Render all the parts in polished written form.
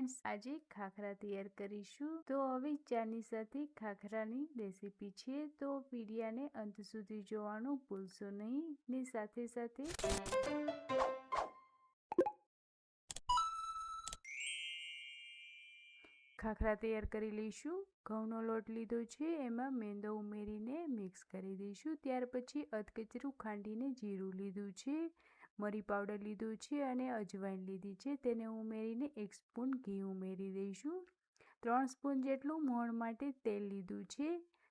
Friends, આજે ખાખરા તૈયાર કરીશું। તો હવે ચાની સાથે ખાખરાની રેસીપી છે, તો વિડિયાને અંત સુધી જોવાનું ભૂલશો નહીં ને સાથે સાથે ખાખરા તૈયાર કરી લઈશું। ઘઉંનો લોટ લીધો છે, એમાં મેંદો ઉમેરીને મિક્સ કરી દઈશું। ત્યાર પછી અધકચરું ખાંડીને જીરું લીધું છે, મરી પાવડર લીધું છે અને અજવાઈન લીધી છે, તેને ઉમેરીને 1 સ્પૂન ઘી ઉમેરી દઈશું। 3 સ્પૂન જેટલું મોણ માટે તેલ લીધું છે,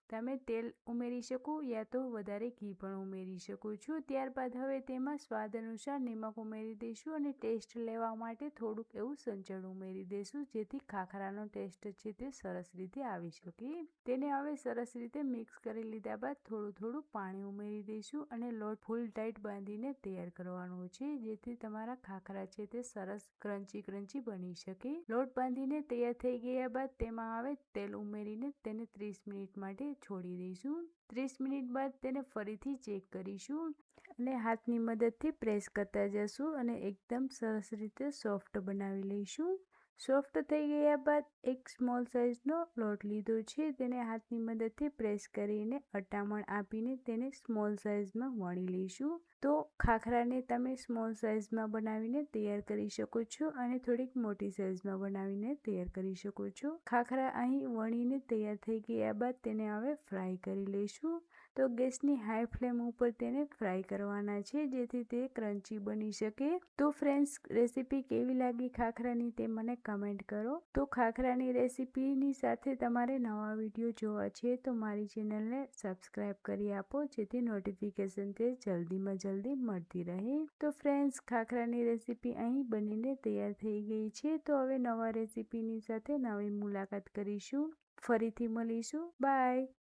તમે તેલ ઉમેરી શકો યા તો વધારે ઘી પણ ઉમેરી શકો છો। ત્યારબાદ હવે તેમાં સ્વાદ અનુસાર નમક ઉમેરી દઈશું અને ટેસ્ટ લેવા માટે થોડુંક એવું સંચળ ઉમેરી દઈશું, જેથી ખાખરાનો ટેસ્ટ છે તે સરસ રીતે આવી શકે। તેને હવે સરસ રીતે મિક્સ કરી લીધા બાદ થોડું પાણી ઉમેરી દઈશું અને લોટ ફૂલ ટાઈટ બાંધીને તૈયાર કરવાનો છે, જેથી તમારા ખાખરા છે તે સરસ ક્રન્ચી બની શકે। લોટ બાંધીને તૈયાર થઈ ગયા બાદ તેમાં હવે તેલ ઉમેરીને તેને 30 મિનિટ માટે છોડી દઈશું। 30 મિનિટ બાદ તેને ફરીથી ચેક કરીશું અને હાથની મદદથી પ્રેસ કરતા જશું અને એકદમ સરસ રીતે સોફ્ટ બનાવી લઈશું। સોફ્ટ થઈ ગયા બાદ એક સ્મોલ સાઇઝનો લોટ લીધો છે, તેને હાથની મદદથી પ્રેસ કરીને અટામણ આપીને તેને સ્મોલ સાઇઝમાં વણી લઈશું। તો ખાખરાને તમે સ્મોલ સાઇઝમાં બનાવીને તૈયાર કરી શકો છો અને થોડીક મોટી સાઇઝમાં બનાવીને તૈયાર કરી શકો છો। ખાખરા અહીં વણીને તૈયાર થઈ ગયા બાદ તેને હવે ફ્રાય કરી લઈશું। તો ગેસની હાઈ ફ્લેમ ઉપર તેને ફ્રાય કરવાના છે, જેથી તે ક્રન્ચી બની શકે। તો ફ્રેન્ડ્સ, રેસીપી કેવી લાગી ખાખરાની તે મને કમેન્ટ કરો। તો ખાખરાની રેસીપીની સાથે તમારે નવા વિડીયો જોવા છે તો મારી ચેનલને સબસ્ક્રાઈબ કરી આપો, જેથી નોટિફિકેશન તે જલ્દીમાં જલ્દી મળતી રહે। તો ફ્રેન્ડ્સ, ખાખરાની રેસીપી અહીં બનીને તૈયાર થઈ ગઈ છે। તો હવે નવા રેસીપીની સાથે નવી મુલાકાત કરીશું, ફરીથી મળીશું। બાય।